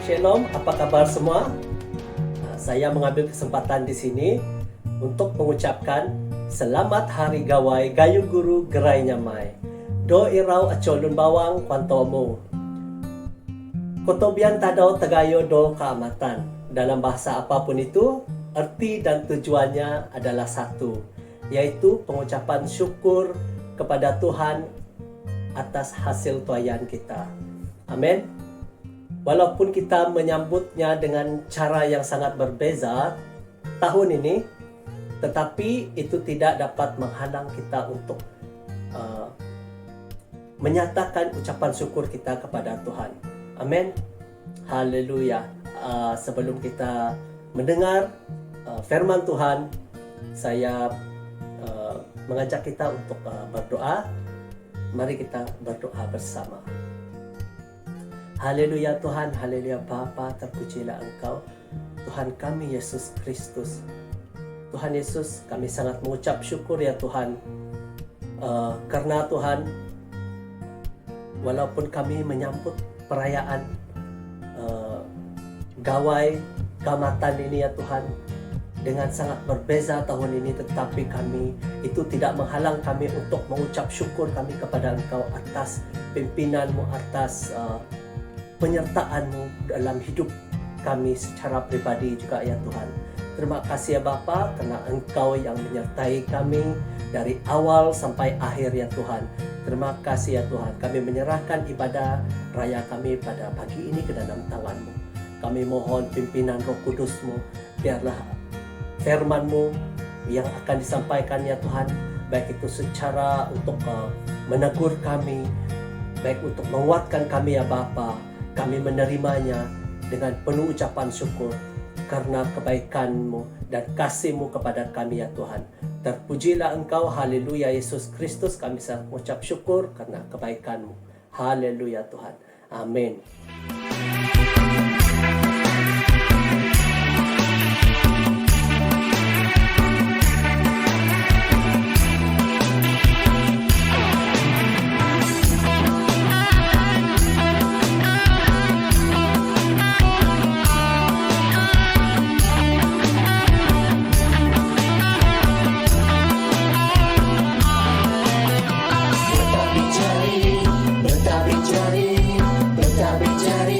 Shalom, apa kabar semua? Saya mengambil kesempatan di sini untuk mengucapkan Selamat Hari Gawai Gayu Guru Gerai Nyamai. Do irau acolun bawang kuantomo. Kotobian tadau tagayo do keamatan. Dalam bahasa apapun itu, arti dan tujuannya adalah satu, yaitu pengucapan syukur kepada Tuhan atas hasil tuayan kita. Amin. Walaupun kita menyambutnya dengan cara yang sangat berbeza tahun ini, tetapi itu tidak dapat menghalang kita untuk menyatakan ucapan syukur kita kepada Tuhan. Amin. Haleluya. Sebelum kita mendengar firman Tuhan, saya mengajak kita untuk berdoa. Mari kita berdoa bersama. Haleluya Tuhan, haleluya Bapa, terpujilah Engkau, Tuhan kami Yesus Kristus. Tuhan Yesus, kami sangat mengucap syukur ya Tuhan, karena Tuhan, walaupun kami menyambut perayaan Gawai Keamatan ini ya Tuhan, dengan sangat berbeza tahun ini, tetapi kami itu tidak menghalang kami untuk mengucap syukur kami kepada Engkau atas pimpinanmu, atas penyertaan-Mu dalam hidup kami secara pribadi juga ya Tuhan. Terima kasih ya Bapa, karena Engkau yang menyertai kami dari awal sampai akhir ya Tuhan. Terima kasih ya Tuhan, kami menyerahkan ibadah raya kami pada pagi ini ke dalam tangan-Mu. Kami mohon pimpinan Roh Kudus-Mu, biarlah firman-Mu yang akan disampaikan ya Tuhan, baik itu secara untuk menegur kami, baik untuk menguatkan kami ya Bapa. Kami menerimanya dengan penuh ucapan syukur karena kebaikan-Mu dan kasih-Mu kepada kami ya Tuhan. Terpujilah Engkau, haleluya Yesus Kristus, kami sangat mengucap syukur karena kebaikan-Mu. Haleluya Tuhan. Amin. Bertabik jari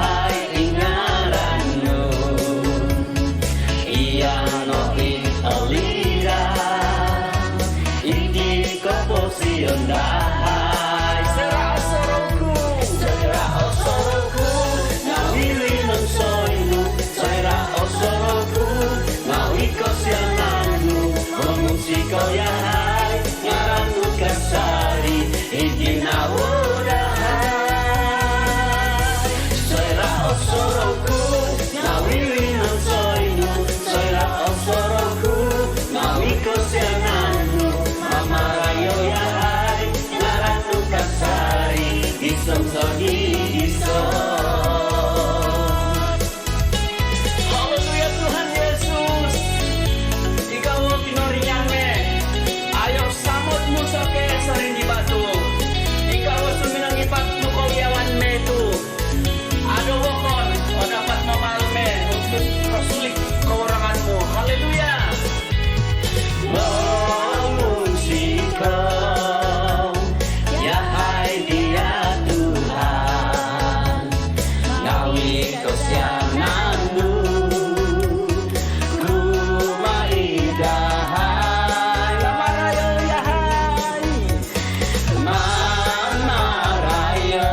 hai ingarannu iano in alira iki koposion dahai serah soroku ngawili nang soinu serah soroku ngawi kosiananmu mengungsi kau ya hai ngaranmu kasari iki nawudahai serah soroku ngawili nang soinu serah soroku ngawi kosiananmu mamarayo ya hai ngaranmu kasari isom sogi isom. Haleluya Tuhan Yesus, ikaw ang pinoringan me ayo samot mo sa kesarin di batu ikaw ang suminang ipat mo kawiyawan me tu ado wakon o dapat mamalme untuk rasulik keorangan mo. Haleluya. Mengungsi kau ya hai dia Tuhan ngawi kesiananmu ku maidahai mamarayo ya hai mamarayo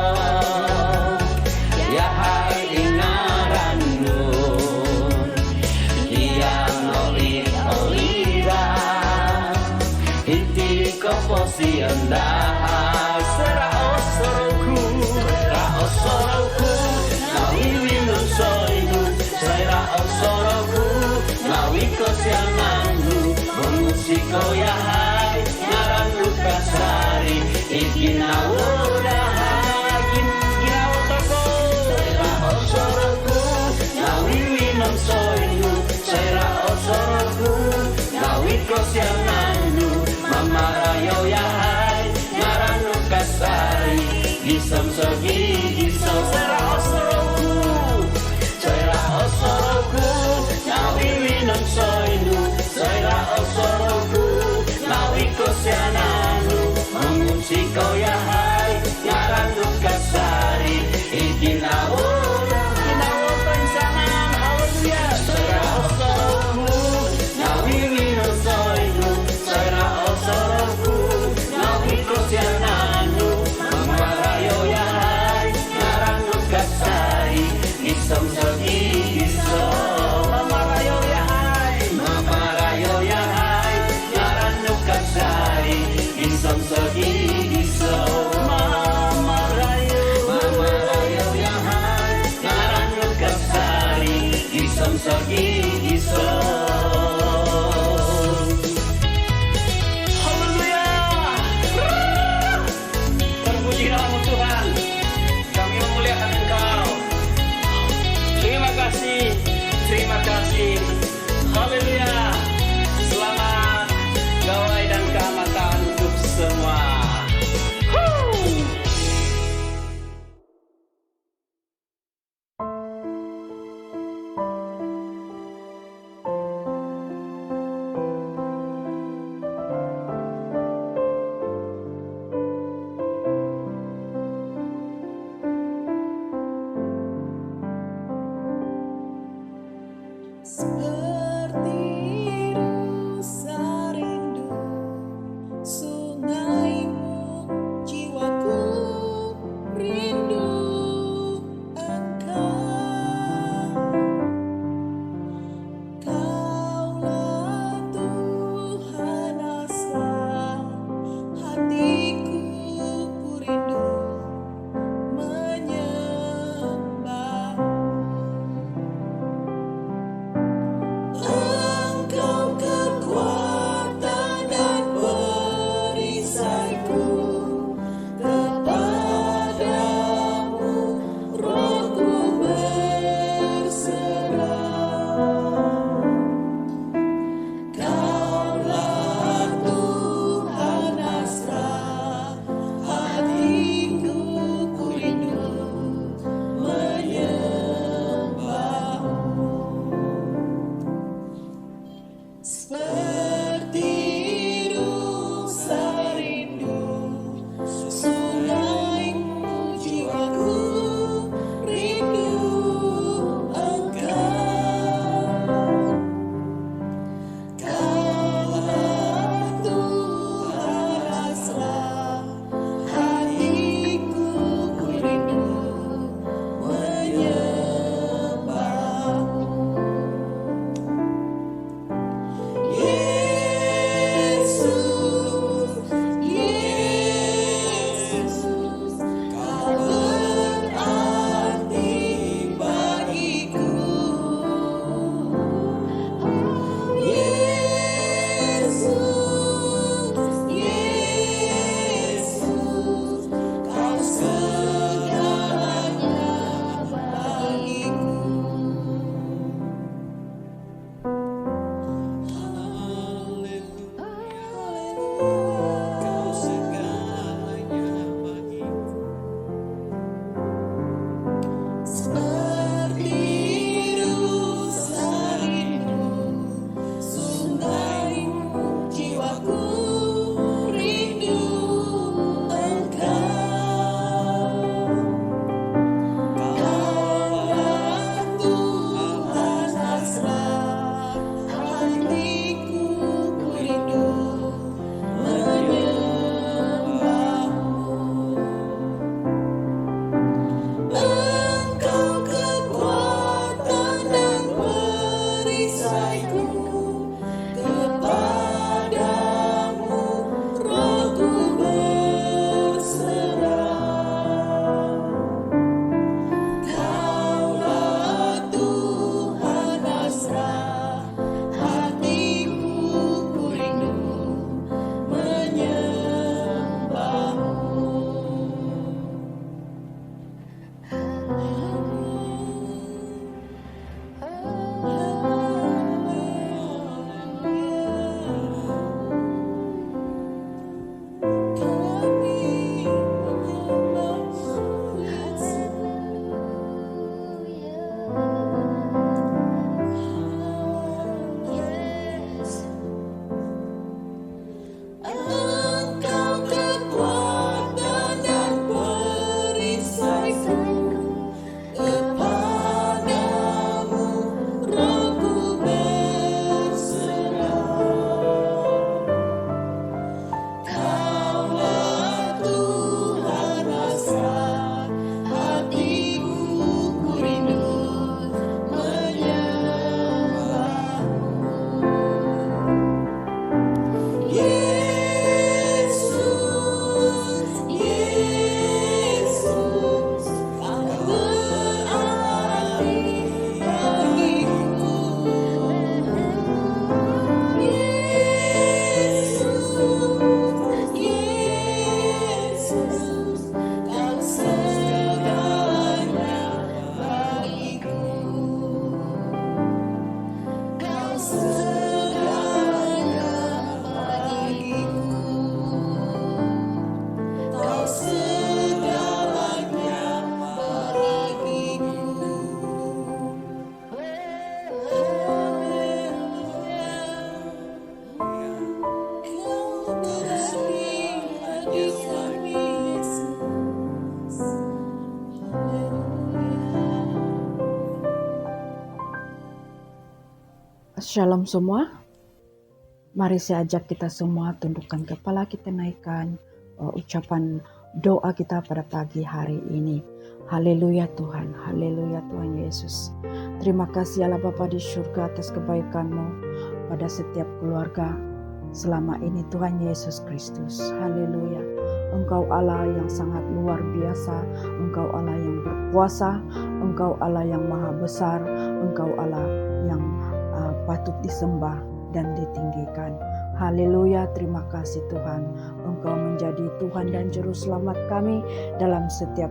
ya hai ingarannu iano in olira iti koposian dahai serah osoroku ngawi nun soinu serah osoroku ngawi kosiananmu mengungsi kau ya hai ngaranmu kasari iki nawudahai ginawa toko serah osoroku ngawi nun soinu serah osoroku ngawi kosiananmu mamarayo ya hai ngaranmu kasari gisom sogi gisom serah osoroku ngawi winong soinu serah osoroku ngawi kosiananmu mengungsi kau ya hai ngaranmu kasari iki nawudahai haleluya serah osoroku ngawi winong soinu serah osoroku ngawi kosiananmu mamarayo ya hai ngaranmu kasari isom sogi isom mamarayo ya hai ngaranmu kasari isom sogi isom mamarayo ya hai ngaranmu kasari isom sogi isom. Haleluya. Terpuji namamu Tuhan, kami memuliakan Engkau. Terima kasih. Haleluya. Selamat gawai dan keamatan untuk semua. Seperti rusa rindu sungaimu, jiwaku rindu Engkau. Kaulah Tuhan asa hatiku, ku rindu menyembah. Shalom semua, mari saya ajak kita semua tundukkan kepala, kita naikkan ucapan doa kita pada pagi hari ini. Haleluya Tuhan Yesus. Terima kasih Allah Bapa di surga atas kebaikan-Mu pada setiap keluarga selama ini Tuhan Yesus Kristus. Haleluya. Engkau Allah yang sangat luar biasa, Engkau Allah yang berkuasa, Engkau Allah yang maha besar, Engkau Allah yang patut disembah dan ditinggikan. Haleluya, terima kasih Tuhan. Engkau menjadi Tuhan dan Juru Selamat kami dalam setiap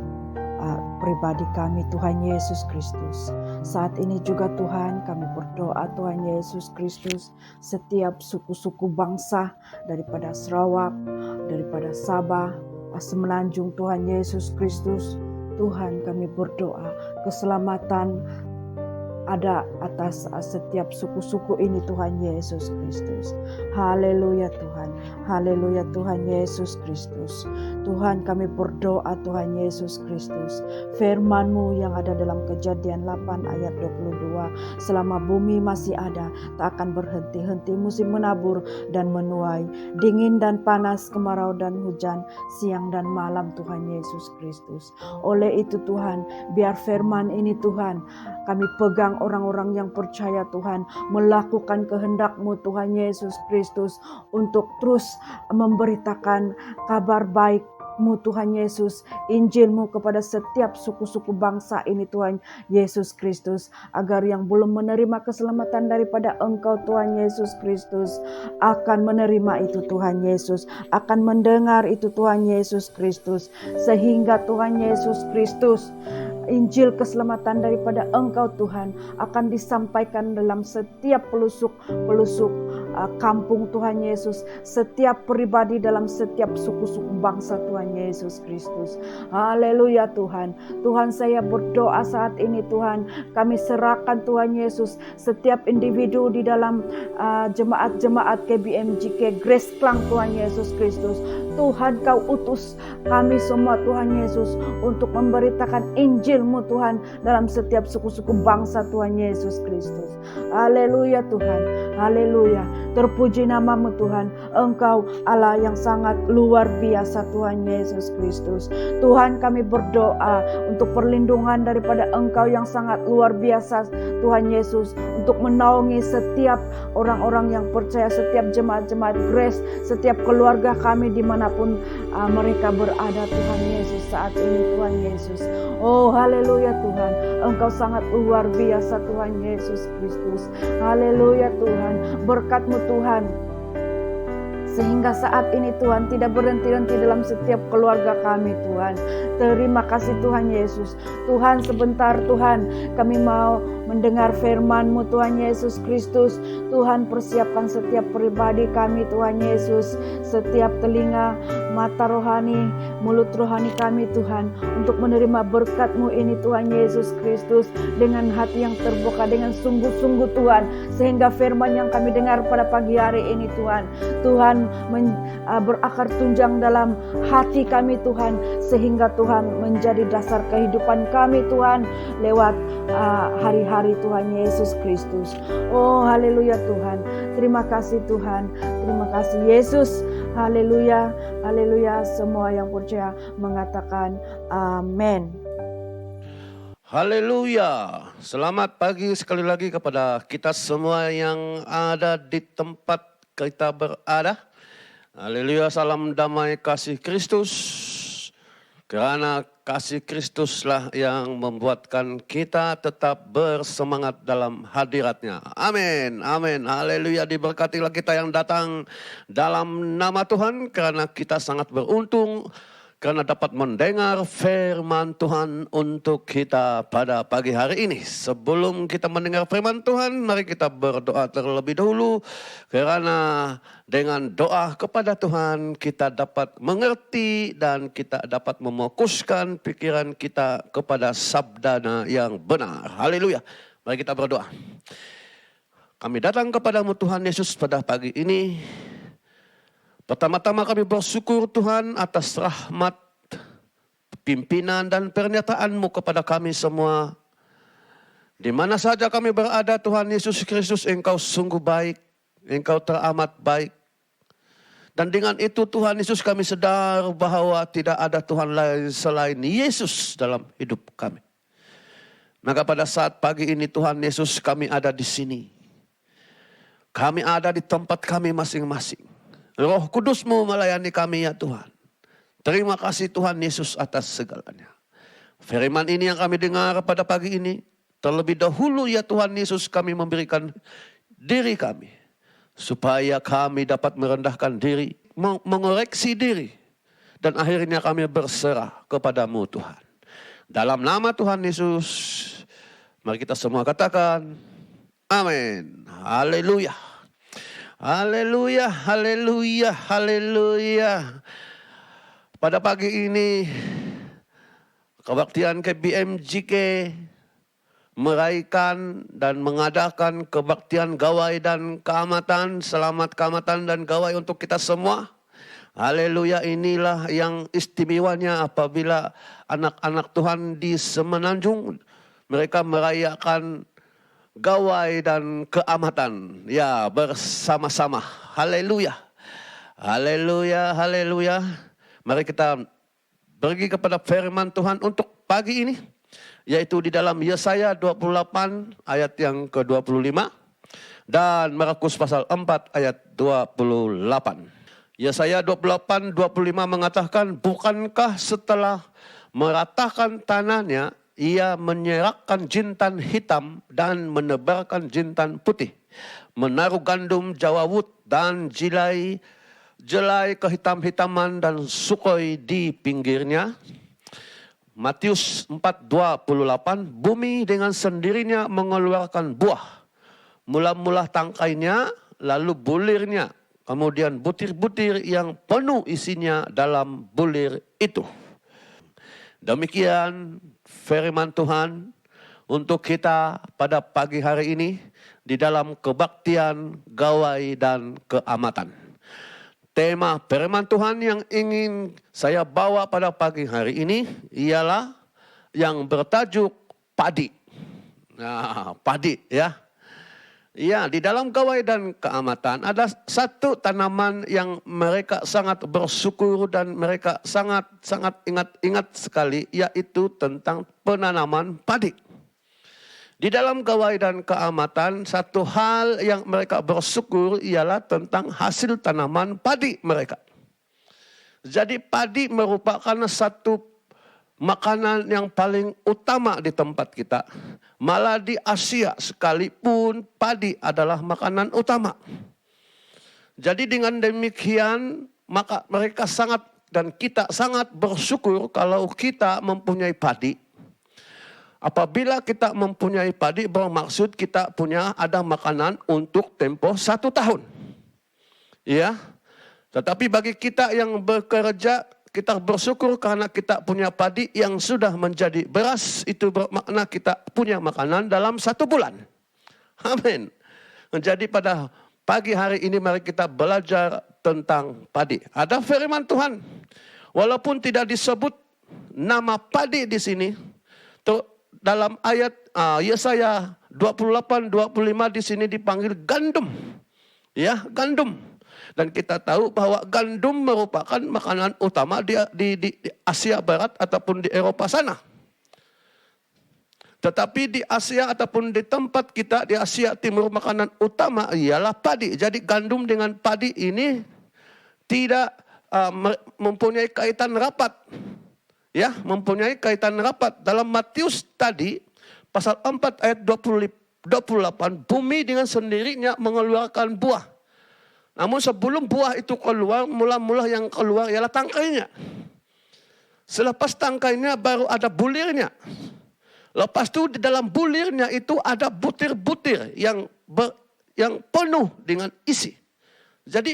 pribadi kami Tuhan Yesus Kristus. Saat ini juga Tuhan kami berdoa Tuhan Yesus Kristus, setiap suku-suku bangsa daripada Sarawak, daripada Sabah, Semenanjung Tuhan Yesus Kristus. Tuhan kami berdoa keselamatan ada atas setiap suku-suku ini Tuhan Yesus Kristus. Haleluya Tuhan. Haleluya Tuhan Yesus Kristus. Tuhan kami berdoa Tuhan Yesus Kristus. Firman-Mu yang ada dalam Kejadian 8 ayat 22. Selama bumi masih ada, tak akan berhenti-henti musim menabur dan menuai. Dingin dan panas, kemarau dan hujan, siang dan malam Tuhan Yesus Kristus. Oleh itu Tuhan, biar firman ini Tuhan, kami pegang orang-orang yang percaya Tuhan, melakukan kehendak-Mu Tuhan Yesus Kristus untuk terus memberitakan kabar baik-Mu Tuhan Yesus, Injil-Mu kepada setiap suku-suku bangsa ini Tuhan Yesus Kristus, agar yang belum menerima keselamatan daripada Engkau Tuhan Yesus Kristus akan menerima itu Tuhan Yesus, akan mendengar itu Tuhan Yesus Kristus, sehingga Tuhan Yesus Kristus Injil keselamatan daripada Engkau Tuhan akan disampaikan dalam setiap pelosok kampung Tuhan Yesus, setiap pribadi dalam setiap suku-suku bangsa Tuhan Yesus Kristus. Haleluya Tuhan. Tuhan, saya berdoa saat ini Tuhan, kami serahkan Tuhan Yesus setiap individu di dalam jemaat-jemaat KBMJK Grace Klang Tuhan Yesus Kristus. Tuhan, Kau utus kami semua Tuhan Yesus untuk memberitakan Injil-Mu Tuhan dalam setiap suku-suku bangsa Tuhan Yesus Kristus. Haleluya Tuhan, haleluya. Terpuji nama-Mu Tuhan, Engkau Allah yang sangat luar biasa Tuhan Yesus Kristus. Tuhan, kami berdoa untuk perlindungan daripada Engkau yang sangat luar biasa Tuhan Yesus, untuk menaungi setiap orang-orang yang percaya, setiap jemaat-jemaat Grace, setiap keluarga kami dimanapun mereka berada Tuhan Yesus saat ini Tuhan Yesus. Oh haleluya Tuhan, Engkau sangat luar biasa Tuhan Yesus Kristus. Haleluya Tuhan, berkat-Mu Tuhan, sehingga saat ini Tuhan tidak berhenti-henti dalam setiap keluarga kami Tuhan. Terima kasih Tuhan Yesus. Tuhan, sebentar Tuhan, kami mau mendengar firman-Mu Tuhan Yesus Kristus. Tuhan, persiapkan setiap pribadi kami Tuhan Yesus, setiap telinga, mata rohani, mulut rohani kami Tuhan, untuk menerima berkat-Mu ini Tuhan Yesus Kristus, dengan hati yang terbuka, dengan sungguh-sungguh Tuhan, sehingga firman yang kami dengar pada pagi hari ini Tuhan, Tuhan berakar tunjang dalam hati kami Tuhan, sehingga Tuhan menjadi dasar kehidupan kami Tuhan lewat hari-hari Tuhan Yesus Kristus. Oh haleluya Tuhan, terima kasih Tuhan, terima kasih Yesus. Haleluya, haleluya. Semua yang percaya mengatakan amin. Haleluya. Selamat pagi sekali lagi kepada kita semua yang ada di tempat kita berada. Haleluya, salam damai kasih Kristus. Karena kasih Kristuslah yang membuatkan kita tetap bersemangat dalam hadirat-Nya. Amin, amin, haleluya. Diberkatilah kita yang datang dalam nama Tuhan, karena kita sangat beruntung karena dapat mendengar firman Tuhan untuk kita pada pagi hari ini. Sebelum kita mendengar firman Tuhan, mari kita berdoa terlebih dahulu. Karena dengan doa kepada Tuhan, kita dapat mengerti dan kita dapat memokuskan pikiran kita kepada sabda-Nya yang benar. Haleluya. Mari kita berdoa. Kami datang kepadamu Tuhan Yesus pada pagi ini. Pertama-tama kami bersyukur Tuhan atas rahmat, pimpinan dan pernyataan-Mu kepada kami semua. Di mana saja kami berada, Tuhan Yesus Kristus, Engkau sungguh baik. Engkau teramat baik. Dan dengan itu Tuhan Yesus, kami sadar bahwa tidak ada Tuhan lain selain Yesus dalam hidup kami. Maka pada saat pagi ini Tuhan Yesus, kami ada di sini. Kami ada di tempat kami masing-masing. Roh Kudus-Mu melayani kami ya Tuhan. Terima kasih Tuhan Yesus atas segalanya. Firman ini yang kami dengar pada pagi ini, terlebih dahulu ya Tuhan Yesus, kami memberikan diri kami. Supaya kami dapat merendahkan diri, mengoreksi diri. Dan akhirnya kami berserah kepada-Mu Tuhan. Dalam nama Tuhan Yesus, mari kita semua katakan, amin. Haleluya. Haleluya, haleluya, haleluya. Pada pagi ini, kebaktian KBMJK meraihkan dan mengadakan kebaktian gawai dan keamatan, selamat keamatan dan gawai untuk kita semua. Haleluya, inilah yang istimewanya apabila anak-anak Tuhan di Semenanjung, mereka merayakan gawai dan keamatan. Ya, bersama-sama. Haleluya. Haleluya, haleluya. Mari kita pergi kepada firman Tuhan untuk pagi ini. Yaitu di dalam Yesaya 28 ayat yang ke-25. Dan Markus pasal 4 ayat 28. Yesaya 28, 25 mengatakan, bukankah setelah meratakan tanahnya, ia menyerakkan jintan hitam dan menebarkan jintan putih. Menaruh gandum jawawut dan jelai kehitam-hitaman dan sukoi di pinggirnya. Matius 4:28, bumi dengan sendirinya mengeluarkan buah. Mula-mula tangkainya, lalu bulirnya. Kemudian butir-butir yang penuh isinya dalam bulir itu. Demikian firman Tuhan untuk kita pada pagi hari ini di dalam kebaktian, gawai, dan keamatan. Tema firman Tuhan yang ingin saya bawa pada pagi hari ini ialah yang bertajuk padi. Nah, padi ya. Ya, di dalam gawai dan keamatan ada satu tanaman yang mereka sangat bersyukur dan mereka sangat ingat sekali, yaitu tentang penanaman padi. Di dalam gawai dan keamatan, satu hal yang mereka bersyukur ialah tentang hasil tanaman padi mereka. Jadi padi merupakan satu makanan yang paling utama di tempat kita. Malah di Asia sekalipun padi adalah makanan utama. Jadi dengan demikian maka mereka sangat dan kita sangat bersyukur kalau kita mempunyai padi. Apabila kita mempunyai padi bermaksud kita punya ada makanan untuk tempoh 1 tahun. Ya. Tetapi bagi kita yang bekerja, kita bersyukur karena kita punya padi yang sudah menjadi beras. Itu bermakna kita punya makanan dalam 1 bulan. Amin. Jadi pada pagi hari ini mari kita belajar tentang padi. Ada firman Tuhan. Walaupun tidak disebut nama padi di sini. Dalam ayat Yesaya 28, 25 di sini dipanggil gandum. Ya, gandum. Dan kita tahu bahwa gandum merupakan makanan utama di Asia Barat ataupun di Eropa sana. Tetapi di Asia ataupun di tempat kita di Asia Timur makanan utama ialah padi. Jadi gandum dengan padi ini tidak mempunyai kaitan rapat. Ya, mempunyai kaitan rapat. Dalam Matius tadi pasal 4 ayat 28, bumi dengan sendirinya mengeluarkan buah. Namun sebelum buah itu keluar, mula-mula yang keluar ialah tangkainya. Selepas tangkainya baru ada bulirnya. Lepas itu di dalam bulirnya itu ada butir-butir yang penuh dengan isi. Jadi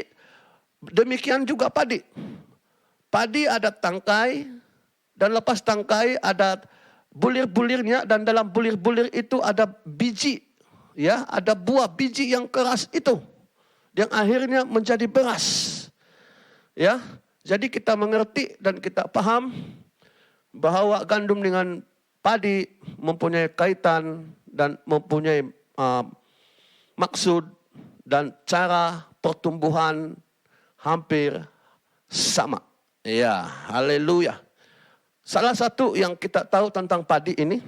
demikian juga padi. Padi ada tangkai dan lepas tangkai ada bulir-bulirnya dan dalam bulir-bulir itu ada biji. Ya, ada buah biji yang keras itu. Yang akhirnya menjadi beras. Ya, jadi kita mengerti dan kita paham bahwa gandum dengan padi mempunyai kaitan dan mempunyai maksud dan cara pertumbuhan hampir sama. Ya, haleluya. Salah satu yang kita tahu tentang padi ini,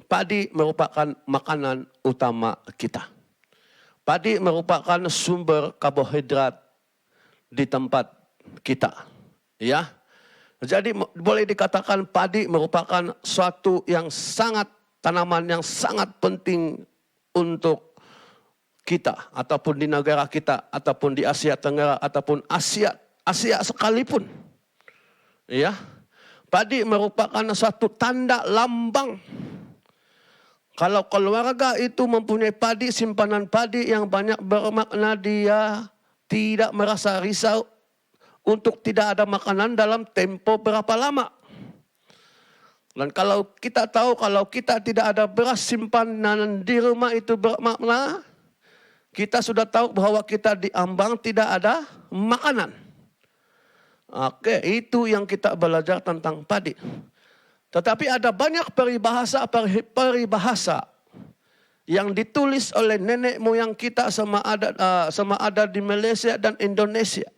padi merupakan makanan utama kita. Padi merupakan sumber karbohidrat di tempat kita. Ya. Jadi boleh dikatakan padi merupakan suatu yang sangat, tanaman yang sangat penting untuk kita, ataupun di negara kita, ataupun di Asia Tenggara, ataupun Asia sekalipun. Ya. Padi merupakan suatu tanda lambang. Kalau keluarga itu mempunyai padi, simpanan padi yang banyak bermakna, dia tidak merasa risau untuk tidak ada makanan dalam tempo berapa lama. Dan kalau kita tahu kalau kita tidak ada beras simpanan di rumah itu bermakna, kita sudah tahu bahwa kita diambang tidak ada makanan. Oke, itu yang kita belajar tentang padi. Tetapi ada banyak peribahasa yang ditulis oleh nenek moyang kita sama ada di Malaysia dan Indonesia.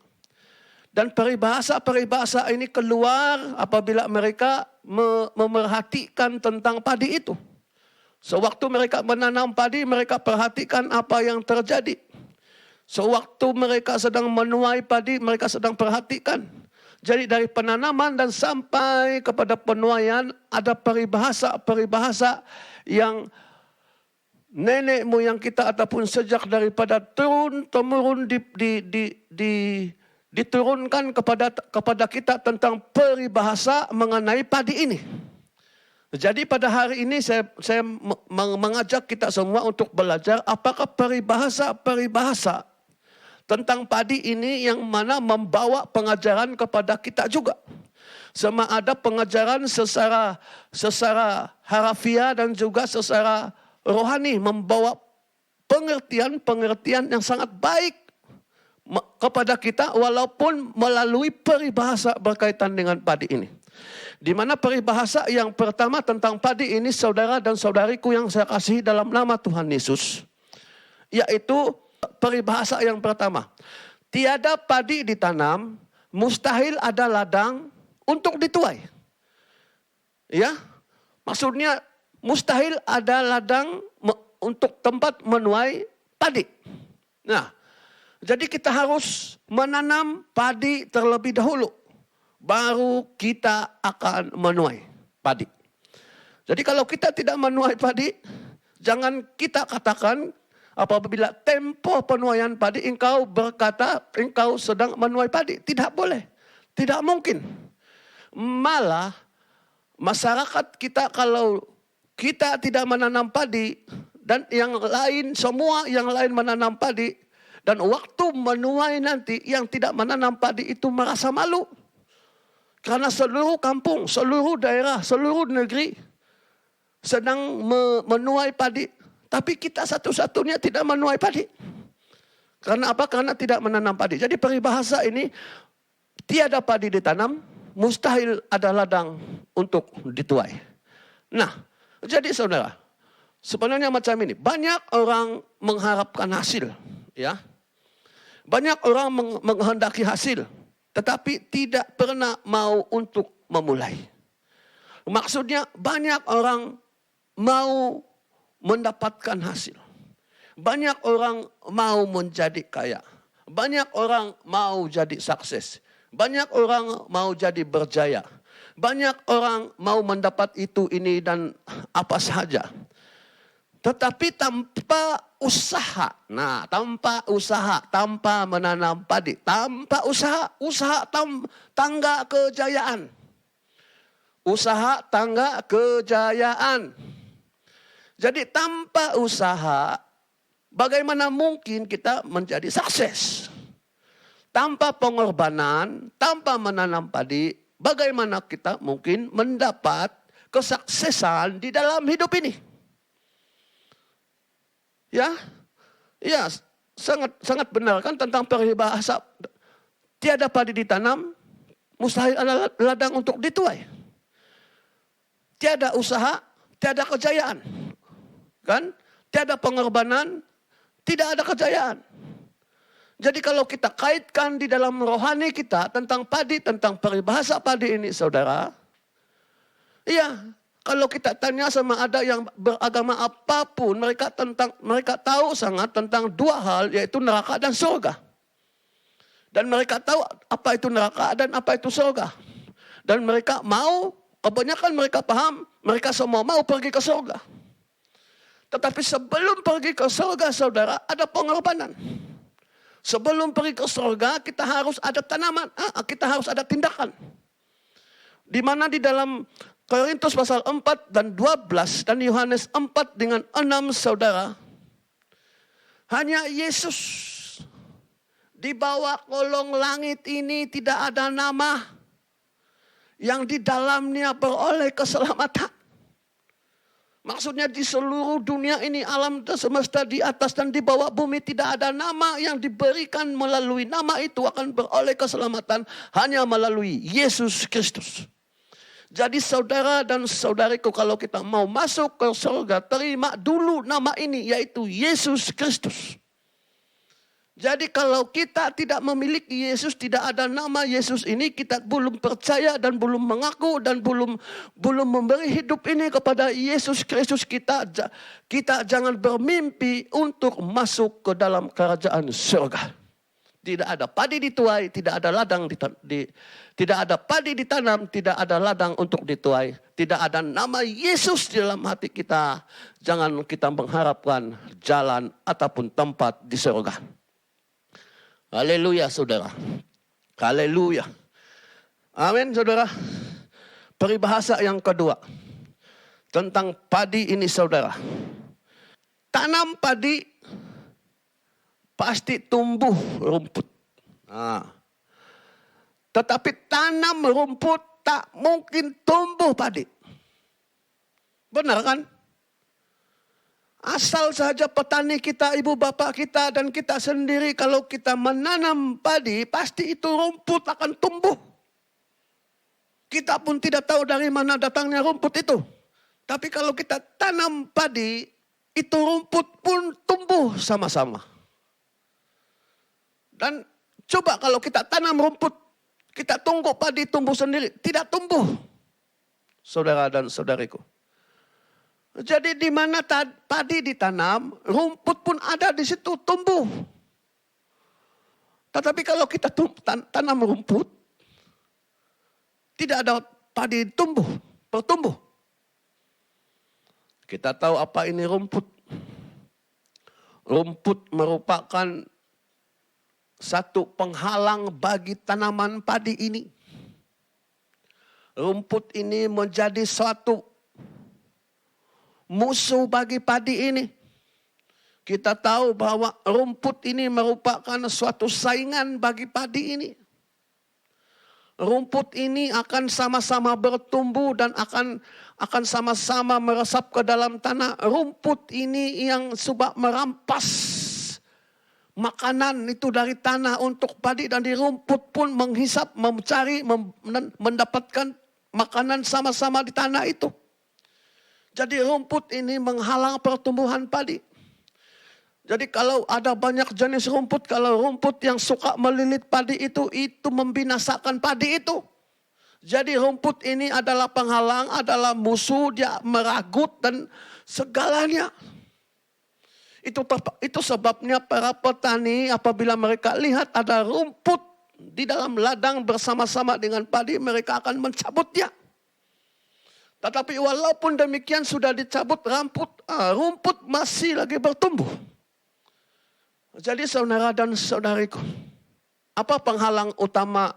Dan peribahasa ini keluar apabila mereka memerhatikan tentang padi itu. Sewaktu mereka menanam padi, mereka perhatikan apa yang terjadi. Sewaktu mereka sedang menuai padi, mereka sedang perhatikan. Jadi dari penanaman dan sampai kepada penuaian ada peribahasa yang nenek moyang kita ataupun sejak daripada turun-temurun diturunkan kepada kita tentang peribahasa mengenai padi ini. Jadi pada hari ini saya mengajak kita semua untuk belajar apakah peribahasa tentang padi ini yang mana membawa pengajaran kepada kita juga. Sama ada pengajaran secara harafiah dan juga secara rohani, membawa pengertian yang sangat baik kepada kita walaupun melalui peribahasa berkaitan dengan padi ini. Di mana peribahasa yang pertama tentang padi ini, saudara dan saudariku yang saya kasihi dalam nama Tuhan Yesus, yaitu peribahasa yang pertama. Tiada padi ditanam, mustahil ada ladang untuk dituai. Ya, maksudnya mustahil ada ladang untuk tempat menuai padi. Nah, jadi kita harus menanam padi terlebih dahulu, baru kita akan menuai padi. Jadi kalau kita tidak menuai padi, jangan kita katakan apabila tempo penuaian padi engkau berkata engkau sedang menuai padi. Tidak boleh. Tidak mungkin. Malah masyarakat kita kalau kita tidak menanam padi dan yang lain, semua yang lain menanam padi, dan waktu menuai nanti yang tidak menanam padi itu merasa malu. Karena seluruh kampung, seluruh daerah, seluruh negeri sedang menuai padi. Tapi kita satu-satunya tidak menuai padi. Karena apa? Karena tidak menanam padi. Jadi peribahasa ini, tiada padi ditanam, mustahil ada ladang untuk dituai. Nah, jadi saudara, sebenarnya macam ini. Banyak orang mengharapkan hasil. Ya, banyak orang menghendaki hasil. Tetapi tidak pernah mau untuk memulai. Maksudnya banyak orang mau mendapatkan hasil. Banyak orang mau menjadi kaya. Banyak orang mau jadi sukses. Banyak orang mau jadi berjaya. Banyak orang mau mendapat itu, ini, dan apa saja. Tetapi tanpa usaha. Nah, tanpa usaha, tanpa menanam padi, tanpa usaha tangga kejayaan. Usaha tangga kejayaan. Jadi tanpa usaha, bagaimana mungkin kita menjadi sukses? Tanpa pengorbanan, tanpa menanam padi, bagaimana kita mungkin mendapat kesuksesan di dalam hidup ini? Ya, sangat benar kan tentang peribahasa. Tiada padi ditanam, mustahil ada ladang untuk dituai. Tiada usaha, tiada kejayaan. Kan? Tiada pengorbanan, tidak ada kejayaan. Jadi kalau kita kaitkan di dalam rohani kita tentang padi, tentang peribahasa padi ini saudara. Iya, kalau kita tanya sama ada yang beragama apapun, mereka tahu sangat tentang dua hal, yaitu neraka dan surga. Dan mereka tahu apa itu neraka dan apa itu surga. Dan mereka mau, kebanyakan mereka paham, mereka semua mau pergi ke surga. Tetapi sebelum pergi ke surga saudara, ada pengorbanan. Sebelum pergi ke surga, kita harus ada tanaman, kita harus ada tindakan. Di mana di dalam Korintus pasal 4 dan 12 dan Yohanes 4 dengan 6 saudara, hanya Yesus di bawah kolong langit ini tidak ada nama yang di dalamnya beroleh keselamatan. Maksudnya di seluruh dunia ini, alam semesta di atas dan di bawah bumi, tidak ada nama yang diberikan melalui nama itu akan beroleh keselamatan. Hanya melalui Yesus Kristus. Jadi saudara dan saudariku, kalau kita mau masuk ke surga, terima dulu nama ini, yaitu Yesus Kristus. Jadi kalau kita tidak memiliki Yesus, tidak ada nama Yesus ini, kita belum percaya dan belum mengaku dan belum memberi hidup ini kepada Yesus Kristus, kita jangan bermimpi untuk masuk ke dalam kerajaan surga. Tidak ada padi dituai, tidak ada ladang tidak ada padi ditanam, tidak ada ladang untuk dituai. Tidak ada nama Yesus di dalam hati kita. Jangan kita mengharapkan jalan ataupun tempat di surga. Haleluya saudara. Haleluya. Amin saudara. Peribahasa yang kedua. Tentang padi ini saudara. Tanam padi pasti tumbuh rumput. Tetapi tanam rumput tak mungkin tumbuh padi. Benar kan? Asal saja petani kita, ibu bapak kita dan kita sendiri, kalau kita menanam padi, pasti itu rumput akan tumbuh. Kita pun tidak tahu dari mana datangnya rumput itu. Tapi kalau kita tanam padi, itu rumput pun tumbuh sama-sama. Dan coba kalau kita tanam rumput, kita tunggu padi tumbuh sendiri, tidak tumbuh. Saudara dan saudariku. Jadi di mana padi ditanam, rumput pun ada di situ tumbuh. Tetapi kalau kita tanam rumput, tidak ada padi bertumbuh. Kita tahu apa ini rumput. Rumput merupakan satu penghalang bagi tanaman padi ini. Rumput ini menjadi suatu musuh bagi padi ini. Kita tahu bahwa rumput ini merupakan suatu saingan bagi padi ini. Rumput ini akan sama-sama bertumbuh dan akan sama-sama meresap ke dalam tanah. Rumput ini yang suka merampas makanan itu dari tanah untuk padi, dan di rumput pun menghisap, mencari, mendapatkan makanan sama-sama di tanah itu. Jadi rumput ini menghalang pertumbuhan padi. Jadi kalau ada banyak jenis rumput, kalau rumput yang suka melilit padi itu membinasakan padi itu. Jadi rumput ini adalah penghalang, adalah musuh, dia meragut dan segalanya. Itu sebabnya para petani apabila mereka lihat ada rumput di dalam ladang bersama-sama dengan padi, mereka akan mencabutnya. Tetapi walaupun demikian sudah dicabut rumput masih lagi bertumbuh. Jadi saudara dan saudariku, apa penghalang utama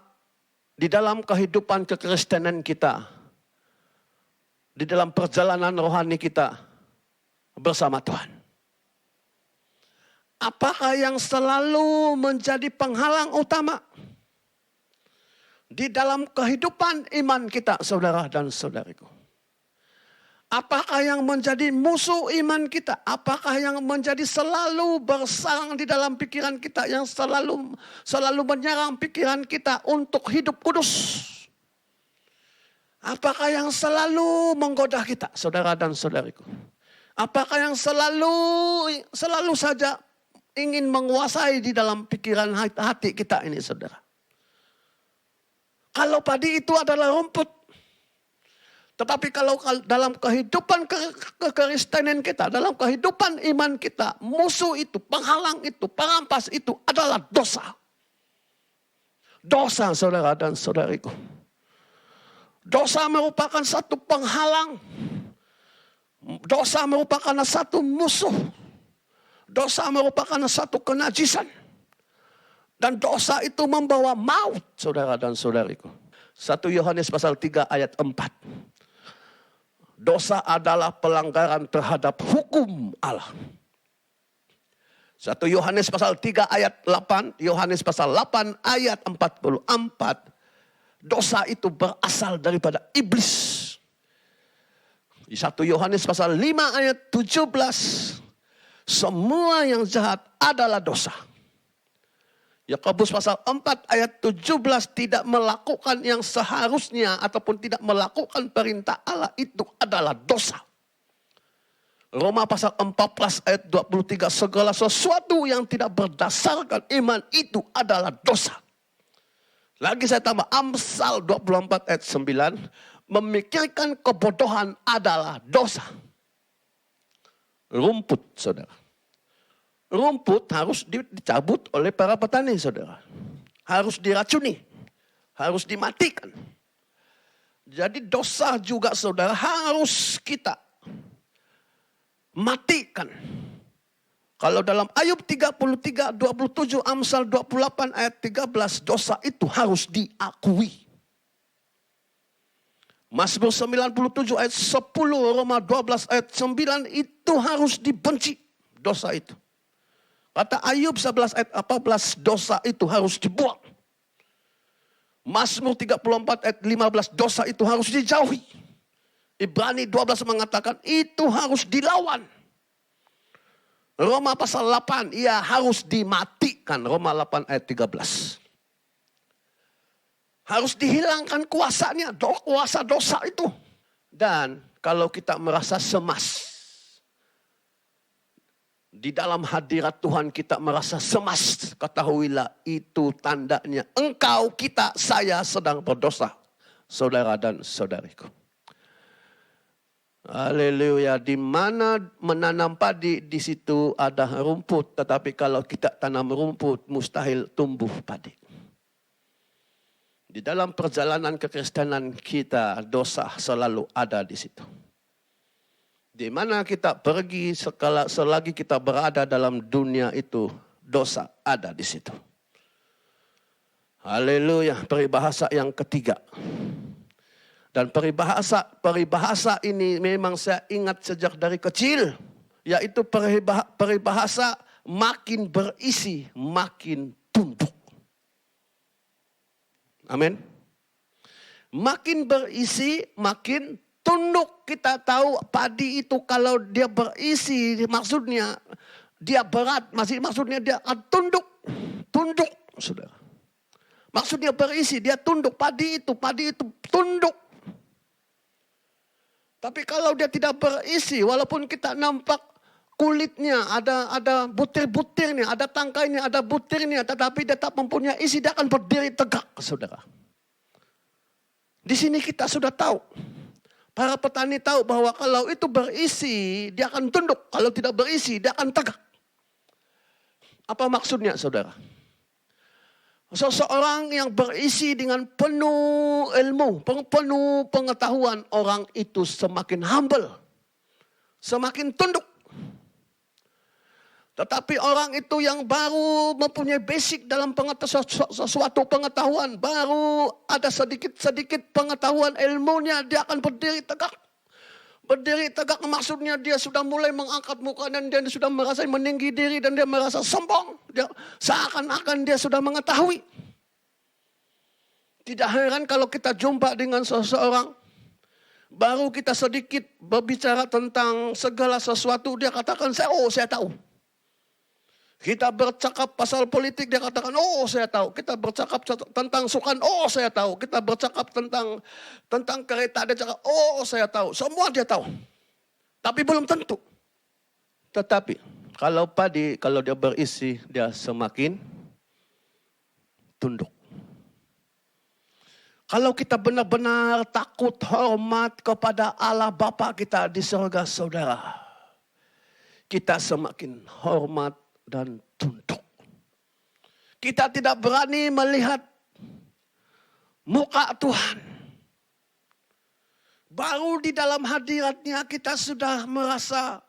di dalam kehidupan kekristenan kita? Di dalam perjalanan rohani kita bersama Tuhan. Apakah yang selalu menjadi penghalang utama di dalam kehidupan iman kita, saudara dan saudariku? Apakah yang menjadi musuh iman kita? Apakah yang menjadi selalu bersarang di dalam pikiran kita, yang selalu menyerang pikiran kita untuk hidup kudus? Apakah yang selalu menggoda kita, saudara dan saudariku? Apakah yang selalu saja ingin menguasai di dalam pikiran hati kita ini, saudara? Kalau padi itu adalah rumput. Tetapi kalau dalam kehidupan kekristenan kita, dalam kehidupan iman kita, musuh itu, penghalang itu, perampas itu adalah dosa. Dosa, saudara dan saudariku. Dosa merupakan satu penghalang. Dosa merupakan satu musuh. Dosa merupakan satu kenajisan. Dan dosa itu membawa maut, saudara dan saudariku. 1 Yohanes pasal 3 ayat 4. Dosa adalah pelanggaran terhadap hukum Allah. 1 Yohanes pasal 3 ayat 8, Yohanes pasal 8 ayat 44. Dosa itu berasal daripada iblis. Di 1 Yohanes pasal 5 ayat 17, semua yang jahat adalah dosa. Yakobus pasal 4 ayat 17, tidak melakukan yang seharusnya ataupun tidak melakukan perintah Allah itu adalah dosa. Roma pasal 14 ayat 23, segala sesuatu yang tidak berdasarkan iman itu adalah dosa. Lagi saya tambah Amsal 24 ayat 9, memikirkan kebodohan adalah dosa. Rumput, saudara. Rumput harus dicabut oleh para petani, saudara. Harus diracuni. Harus dimatikan. Jadi dosa juga, saudara, harus kita matikan. Kalau dalam Ayub 33, 27, Amsal 28 ayat 13, dosa itu harus diakui. Mazmur 97 ayat 10, Roma 12 ayat 9, itu harus dibenci, dosa itu. Kata Ayub 11 ayat 14, dosa itu harus dibuang. Mazmur 34 ayat 15, dosa itu harus dijauhi. Ibrani 12 mengatakan itu harus dilawan. Roma pasal 8, ia harus dimatikan. Roma 8 ayat 13. Harus dihilangkan kuasanya, kuasa dosa itu. Dan kalau kita merasa cemas, di dalam hadirat Tuhan kita merasa cemas, ketahuilah itu tandanya engkau, kita, saya sedang berdosa, saudara dan saudariku. Haleluya. Di mana menanam padi, di situ ada rumput. Tetapi kalau kita tanam rumput, mustahil tumbuh padi. Di dalam perjalanan kekristenan kita, dosa selalu ada di situ. Di mana kita pergi, selagi kita berada dalam dunia itu, dosa ada di situ. Haleluya. Peribahasa yang ketiga. Dan peribahasa ini memang saya ingat sejak dari kecil. Yaitu peribahasa makin berisi, makin tunduk. Amin. Makin berisi, makin tunduk. Kita tahu padi itu kalau dia berisi, maksudnya dia berat, maksudnya dia akan tunduk. Tunduk, saudara. Maksudnya berisi, dia tunduk. Padi itu tunduk. Tapi kalau dia tidak berisi, walaupun kita nampak kulitnya, ada butir-butirnya, ada tangkainya, ada butirnya, tetapi dia tak mempunyai isi, dia akan berdiri tegak, saudara. Di sini kita sudah tahu. Para petani tahu bahwa kalau itu berisi, dia akan tunduk. Kalau tidak berisi, dia akan tegak. Apa maksudnya, saudara? Seseorang yang berisi dengan penuh ilmu, penuh pengetahuan, orang itu semakin humble, semakin tunduk. Tetapi orang itu yang baru mempunyai basic dalam sesuatu pengetahuan, baru ada sedikit pengetahuan ilmunya, dia akan berdiri tegak. Berdiri tegak maksudnya dia sudah mulai mengangkat muka dan dia sudah merasa meninggi diri dan dia merasa sombong. Dia seakan-akan dia sudah mengetahui. Tidak heran kalau kita jumpa dengan seseorang, baru kita sedikit berbicara tentang segala sesuatu, dia katakan, saya tahu. Kita bercakap pasal politik, dia katakan, saya tahu. Kita bercakap tentang sukan, saya tahu. Kita bercakap tentang kereta, dia cakap, saya tahu. Semua dia tahu. Tapi belum tentu. Tetapi kalau padi, kalau dia berisi, dia semakin tunduk. Kalau kita benar-benar takut hormat kepada Allah Bapa kita di surga, saudara, kita semakin hormat dan tunduk. Kita tidak berani melihat muka Tuhan. Baru di dalam hadiratnya kita sudah merasa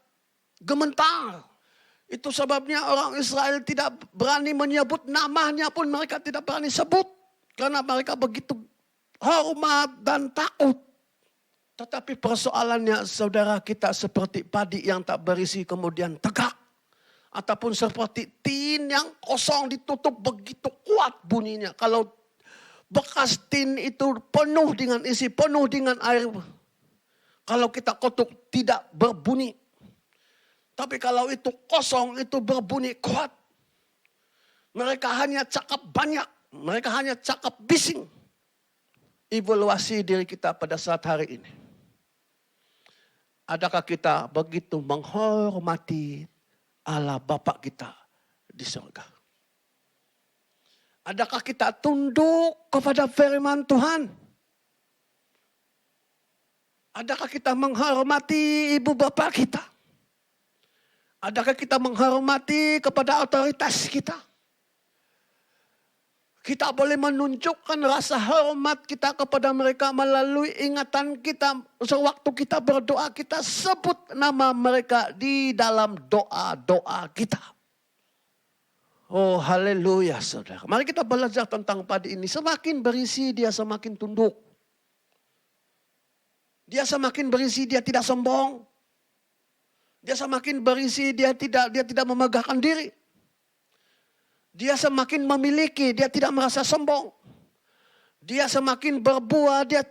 gemetar. Itu sebabnya orang Israel tidak berani menyebut namanya pun mereka tidak berani sebut. Karena mereka begitu hormat dan takut. Tetapi persoalannya saudara, kita seperti padi yang tak berisi kemudian tegak. Ataupun seperti tin yang kosong ditutup begitu kuat bunyinya. Kalau bekas tin itu penuh dengan isi, penuh dengan air. Kalau kita kotuk tidak berbunyi. Tapi kalau itu kosong, itu berbunyi kuat. Mereka hanya cakap banyak. Mereka hanya cakap bising. Evaluasi diri kita pada saat hari ini. Adakah kita begitu menghormati Allah Bapa kita di surga? Adakah kita tunduk kepada firman Tuhan? Adakah kita menghormati ibu bapa kita? Adakah kita menghormati kepada otoritas kita? Kita boleh menunjukkan rasa hormat kita kepada mereka melalui ingatan kita. Sewaktu kita berdoa, kita sebut nama mereka di dalam doa-doa kita. Oh haleluya saudara. Mari kita belajar tentang padi ini. Semakin berisi dia semakin tunduk. Dia semakin berisi dia tidak sombong. Dia semakin berisi dia tidak memegahkan diri. Dia semakin memiliki, dia tidak merasa sombong. Dia semakin berbuah, dia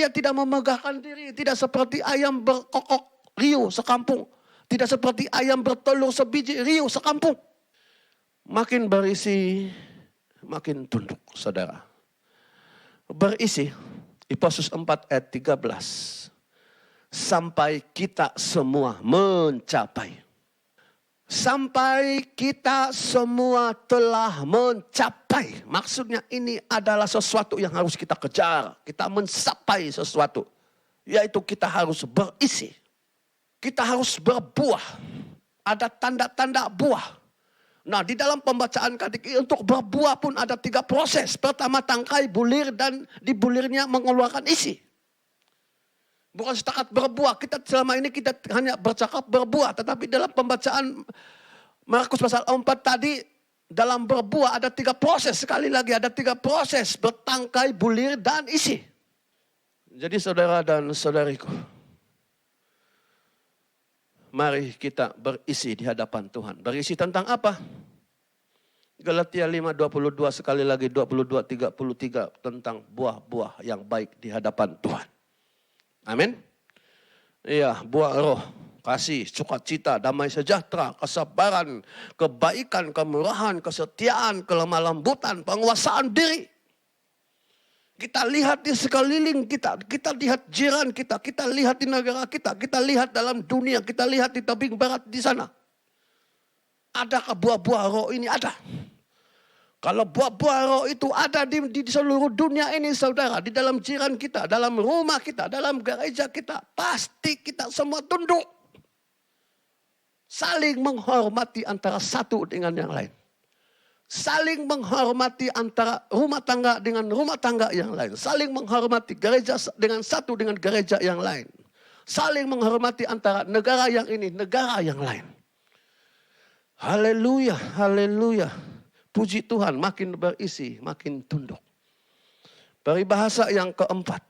tidak memegahkan diri, tidak seperti ayam berkokok riuh sekampung, tidak seperti ayam bertelur sebiji riuh sekampung. Makin berisi, makin tunduk, saudara. Berisi, Efesus 4 ayat 13. Sampai kita semua mencapai. Sampai kita semua telah mencapai. Maksudnya ini adalah sesuatu yang harus kita kejar. Kita mencapai sesuatu. Yaitu kita harus berisi. Kita harus berbuah. Ada tanda-tanda buah. Nah di dalam pembacaan katekismus untuk berbuah pun ada 3 proses. Pertama tangkai, bulir, dan di bulirnya mengeluarkan isi. Bukan setakat berbuah. Kita selama ini kita hanya bercakap berbuah. Tetapi dalam pembacaan Markus pasal 4 tadi, dalam berbuah ada 3 proses. Sekali lagi ada 3 proses. Bertangkai, bulir, dan isi. Jadi saudara dan saudariku, mari kita berisi di hadapan Tuhan. Berisi tentang apa? Galatia 5:22 sekali lagi 22:33 tentang buah-buah yang baik di hadapan Tuhan. Amin. Iya, buah roh, kasih, sukacita, damai sejahtera, kesabaran, kebaikan, kemurahan, kesetiaan, kelemah lembutan, penguasaan diri. Kita lihat di sekeliling kita lihat jiran kita lihat di negara kita lihat dalam dunia, kita lihat di tebing barat di sana. Adakah buah-buah roh ini? Ada. Kalau buah-buah roh itu ada di seluruh dunia ini saudara. Di dalam jiran kita, dalam rumah kita, dalam gereja kita. Pasti kita semua tunduk. Saling menghormati antara satu dengan yang lain. Saling menghormati antara rumah tangga dengan rumah tangga yang lain. Saling menghormati gereja dengan satu dengan gereja yang lain. Saling menghormati antara negara yang ini, negara yang lain. Haleluya, haleluya. Puji Tuhan, makin berisi, makin tunduk. Peribahasa yang keempat.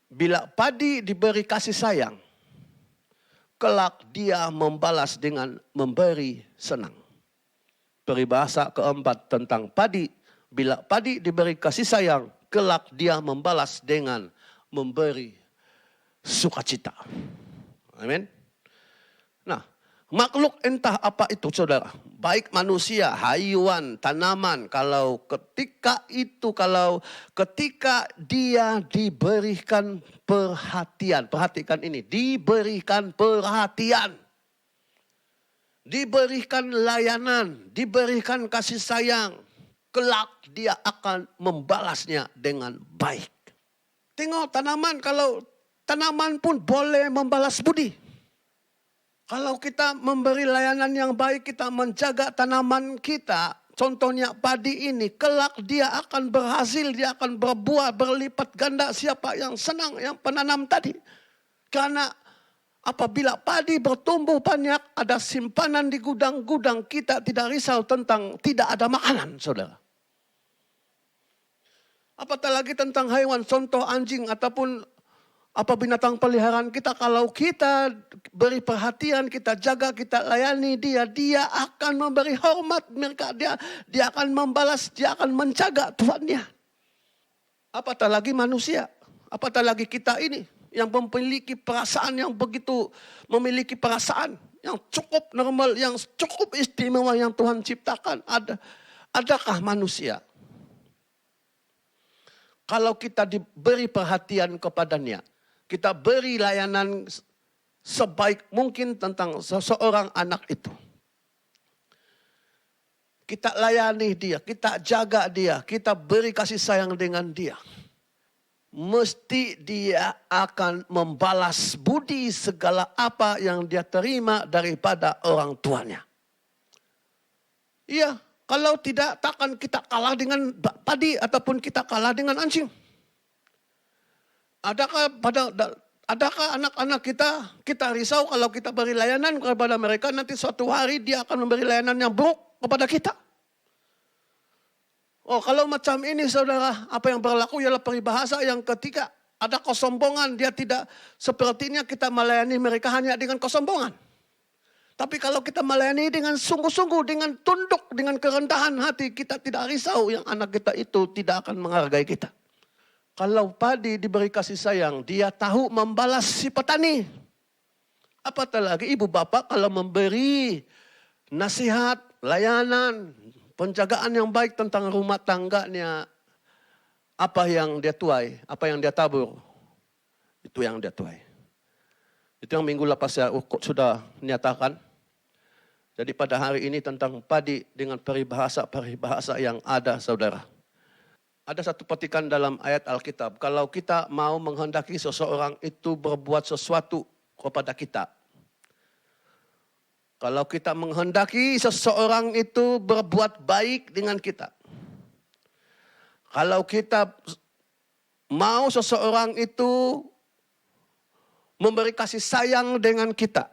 Bila padi diberi kasih sayang, kelak dia membalas dengan memberi senang. Peribahasa keempat tentang padi. Bila padi diberi kasih sayang, kelak dia membalas dengan memberi sukacita. Amin. Nah, makhluk entah apa itu saudara. Baik manusia, haywan, tanaman. Kalau ketika dia diberikan perhatian. Perhatikan ini, diberikan perhatian. diberikan layanan, diberikan kasih sayang, kelak dia akan membalasnya dengan baik. Tengok tanaman, kalau tanaman pun boleh membalas budi. Kalau kita memberi layanan yang baik, kita menjaga tanaman kita, contohnya padi ini, kelak dia akan berhasil, dia akan berbuah, berlipat ganda. Siapa yang senang, yang penanam tadi. Karena apabila padi bertumbuh banyak, ada simpanan di gudang-gudang, kita tidak risau tentang tidak ada makanan, saudara. Apatah lagi tentang hewan, contoh anjing ataupun apa binatang peliharaan kita, kalau kita beri perhatian, kita jaga, kita layani dia, dia akan memberi hormat mereka, dia akan membalas, dia akan menjaga tuannya. Apatah lagi manusia, apatah lagi kita ini yang memiliki perasaan yang begitu, memiliki perasaan yang cukup normal, yang cukup istimewa yang Tuhan ciptakan. Adakah manusia, kalau kita diberi perhatian kepadanya, kita beri layanan sebaik mungkin tentang seseorang anak itu, kita layani dia, kita jaga dia, kita beri kasih sayang dengan dia, mesti dia akan membalas budi segala apa yang dia terima daripada orang tuanya. Iya, kalau tidak, takkan kita kalah dengan padi ataupun kita kalah dengan anjing. Adakah anak-anak kita risau kalau kita beri layanan kepada mereka, nanti suatu hari dia akan memberi layanan yang buruk kepada kita? Oh, kalau macam ini saudara, apa yang berlaku ialah peribahasa yang ketiga. Ada kesombongan, dia tidak sepertinya kita melayani mereka hanya dengan kesombongan. Tapi kalau kita melayani dengan sungguh-sungguh, dengan tunduk, dengan kerendahan hati, kita tidak risau yang anak kita itu tidak akan menghargai kita. Kalau padi diberi kasih sayang, dia tahu membalas si petani. Apatah lagi ibu bapak kalau memberi nasihat, layanan, penjagaan yang baik tentang rumah tangganya, apa yang dia tuai, apa yang dia tabur, itu yang dia tuai. Itu yang minggu lepas saya sudah nyatakan. Jadi pada hari ini tentang padi dengan peribahasa yang ada, saudara. Ada satu petikan dalam ayat Alkitab, kalau kita mau menghendaki seseorang itu berbuat sesuatu kepada kita, kalau kita menghendaki seseorang itu berbuat baik dengan kita, kalau kita mau seseorang itu memberi kasih sayang dengan kita,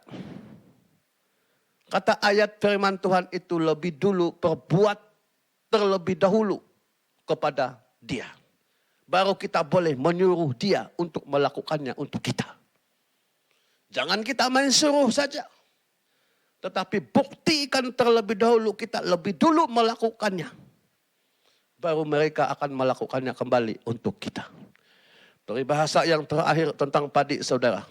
kata ayat firman Tuhan itu lebih dulu berbuat terlebih dahulu kepada dia. Baru kita boleh menyuruh dia untuk melakukannya untuk kita. Jangan kita main suruh saja. Tetapi buktikan terlebih dahulu, kita lebih dulu melakukannya. Baru mereka akan melakukannya kembali untuk kita. Peribahasa yang terakhir tentang padi, saudara.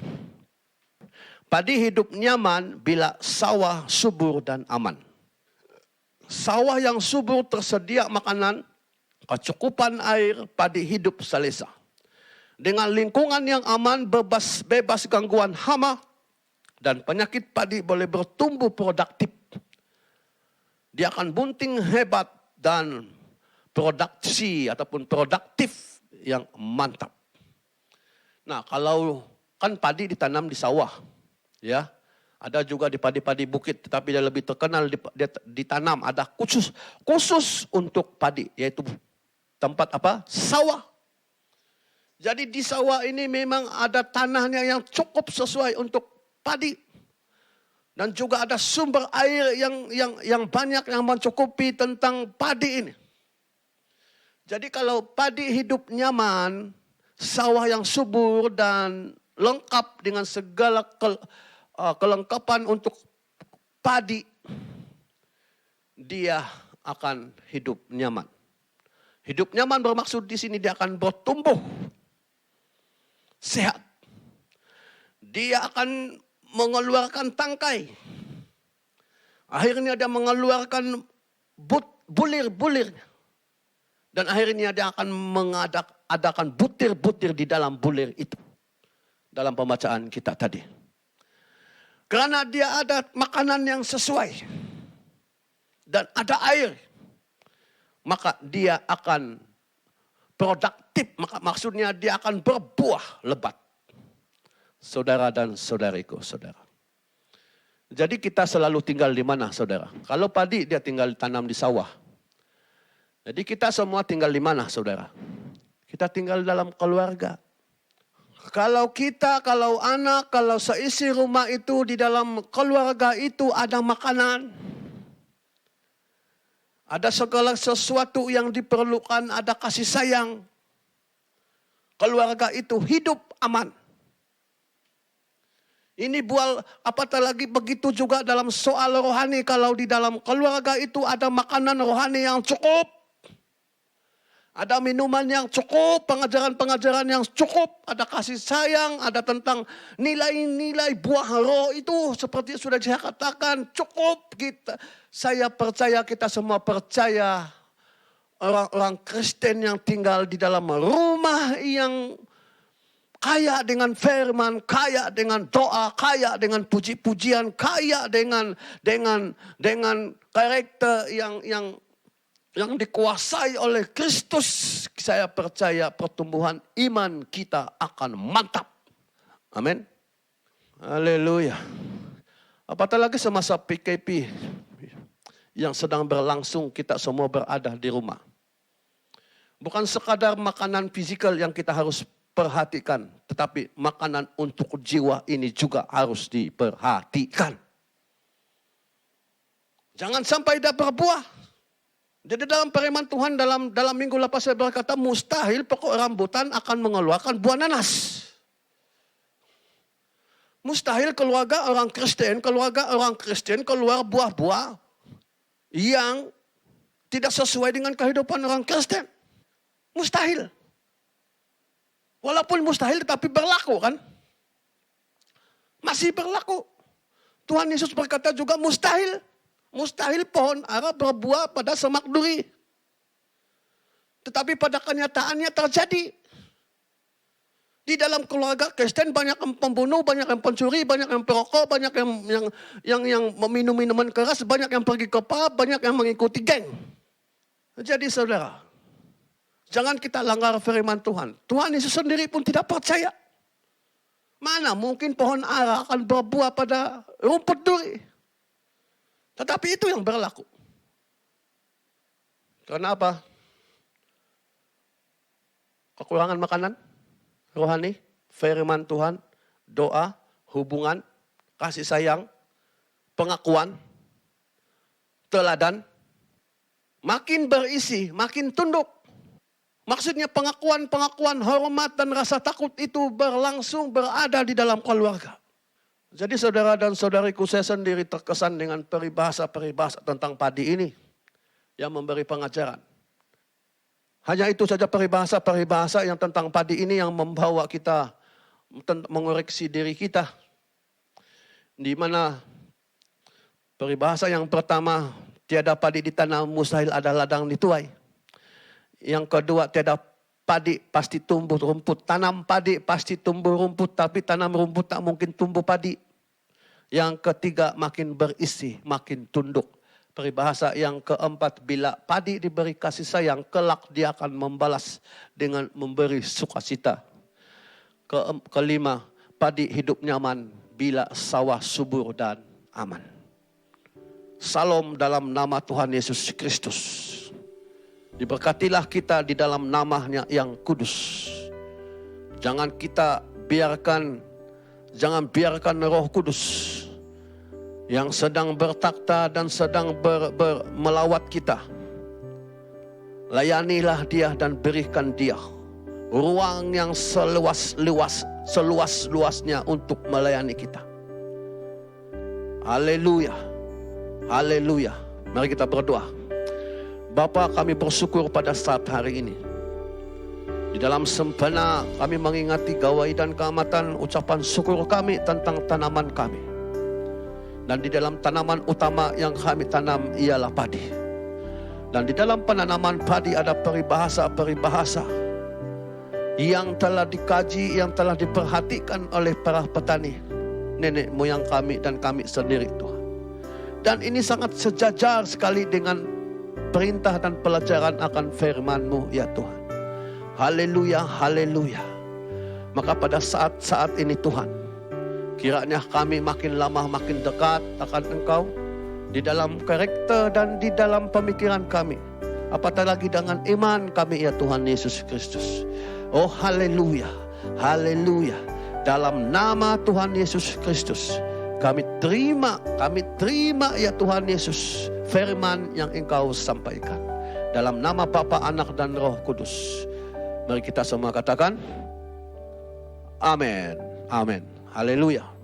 Padi hidup nyaman bila sawah subur dan aman. Sawah yang subur tersedia makanan, kecukupan air, padi hidup selesa. Dengan lingkungan yang aman, bebas gangguan hama, dan penyakit, padi boleh bertumbuh produktif. Dia akan bunting hebat dan produksi ataupun produktif yang mantap. Nah, kalau kan padi ditanam di sawah, ya. Ada juga di padi-padi bukit, tetapi dia lebih terkenal dia ditanam, ada khusus untuk padi, yaitu tempat apa? Sawah. Jadi di sawah ini memang ada tanahnya yang cukup sesuai untuk padi. Dan juga ada sumber air yang banyak yang mencukupi tentang padi ini. Jadi kalau padi hidup nyaman, sawah yang subur dan lengkap dengan segala kelengkapan untuk padi, dia akan hidup nyaman. Hidup nyaman bermaksud di sini dia akan bertumbuh sehat. Dia akan mengeluarkan tangkai. Akhirnya dia mengeluarkan bulir-bulir. Dan akhirnya dia akan mengadakan butir-butir di dalam bulir itu. Dalam pembacaan kita tadi. Karena dia ada makanan yang sesuai. Dan ada air. Maka dia akan produktif. Maksudnya dia akan berbuah lebat. Saudara dan saudariku, saudara. Jadi kita selalu tinggal di mana, saudara? Kalau padi dia tinggal tanam di sawah. Jadi kita semua tinggal di mana, saudara? Kita tinggal dalam keluarga. Kalau kita, kalau anak, kalau seisi rumah itu di dalam keluarga itu ada makanan. Ada segala sesuatu yang diperlukan, ada kasih sayang. Keluarga itu hidup aman. Ini apatah lagi begitu juga dalam soal rohani. Kalau di dalam keluarga itu ada makanan rohani yang cukup. Ada minuman yang cukup, pengajaran-pengajaran yang cukup. Ada kasih sayang, ada tentang nilai-nilai buah roh itu. Seperti sudah saya katakan, cukup kita. Saya percaya, kita semua percaya. Orang-orang Kristen yang tinggal di dalam rumah yang kaya dengan firman, kaya dengan doa, kaya dengan puji-pujian, kaya dengan karakter yang dikuasai oleh Kristus. Saya percaya pertumbuhan iman kita akan mantap. Amin. Haleluya. Apatah lagi semasa PKP yang sedang berlangsung, kita semua berada di rumah. Bukan sekadar makanan fisikal yang kita harus perhatikan, tetapi makanan untuk jiwa ini juga harus diperhatikan. Jangan sampai tidak berbuah. Jadi dalam firman Tuhan dalam minggu lepas saya berkata, mustahil pokok rambutan akan mengeluarkan buah nanas. Mustahil keluarga orang Kristen keluar buah-buah yang tidak sesuai dengan kehidupan orang Kristen. Mustahil. Walaupun mustahil tetapi berlaku kan. Masih berlaku. Tuhan Yesus berkata juga mustahil. Mustahil pohon ara berbuah pada semak duri. Tetapi pada kenyataannya terjadi. Di dalam keluarga Kristen banyak yang pembunuh, banyak yang pencuri, banyak yang perokok, banyak yang meminum minuman keras, banyak yang pergi ke pub, banyak yang mengikuti geng. Jadi saudara, jangan kita langgar firman Tuhan. Tuhan Yesus sendiri pun tidak percaya. Mana mungkin pohon ara akan berbuah pada rumput duri. Tetapi itu yang berlaku. Karena apa? Kekurangan makanan rohani, firman Tuhan, doa, hubungan, kasih sayang, pengakuan, teladan, makin berisi, makin tunduk. Maksudnya pengakuan, hormat dan rasa takut itu berlangsung berada di dalam keluarga. Jadi saudara dan saudariku, saya sendiri terkesan dengan peribahasa-peribahasa tentang padi ini yang memberi pengajaran. Hanya itu saja peribahasa-peribahasa yang tentang padi ini yang membawa kita mengoreksi diri kita. Di mana peribahasa yang pertama, tiada padi ditanam mustahil ada ladang dituai. Yang kedua, tiada padi pasti tumbuh rumput. Tanam padi pasti tumbuh rumput, tapi tanam rumput tak mungkin tumbuh padi. Yang ketiga, makin berisi, makin tunduk. Peribahasa yang keempat, bila padi diberi kasih sayang, kelak dia akan membalas dengan memberi sukacita. Kelima, padi hidup nyaman bila sawah subur dan aman. Salam dalam nama Tuhan Yesus Kristus. Diberkatilah kita di dalam namanya yang kudus. Jangan biarkan Roh Kudus yang sedang bertakhta dan sedang melawat kita. Layanilah dia dan berikan dia ruang yang seluas-luasnya untuk melayani kita. Haleluya. Haleluya. Mari kita berdoa. Bapa, kami bersyukur pada saat hari ini. Di dalam sempena kami mengingati gawai dan keamatan ucapan syukur kami tentang tanaman kami. Dan di dalam tanaman utama yang kami tanam ialah padi. Dan di dalam penanaman padi ada peribahasa-peribahasa yang telah dikaji, yang telah diperhatikan oleh para petani. nenek moyang kami dan kami sendiri Tuhan. Dan ini sangat sejajar sekali dengan perintah dan pelajaran akan firman-Mu ya Tuhan. Haleluya, haleluya. Maka pada saat-saat ini Tuhan, kiranya kami makin lama makin dekat akan Engkau di dalam karakter dan di dalam pemikiran kami. Apatah lagi dengan iman kami ya Tuhan Yesus Kristus. Oh haleluya, haleluya. Dalam nama Tuhan Yesus Kristus, kami terima ya Tuhan Yesus firman yang Engkau sampaikan. Dalam nama Bapa, Anak dan Roh Kudus. Mari kita semua katakan, amin, amin, haleluya.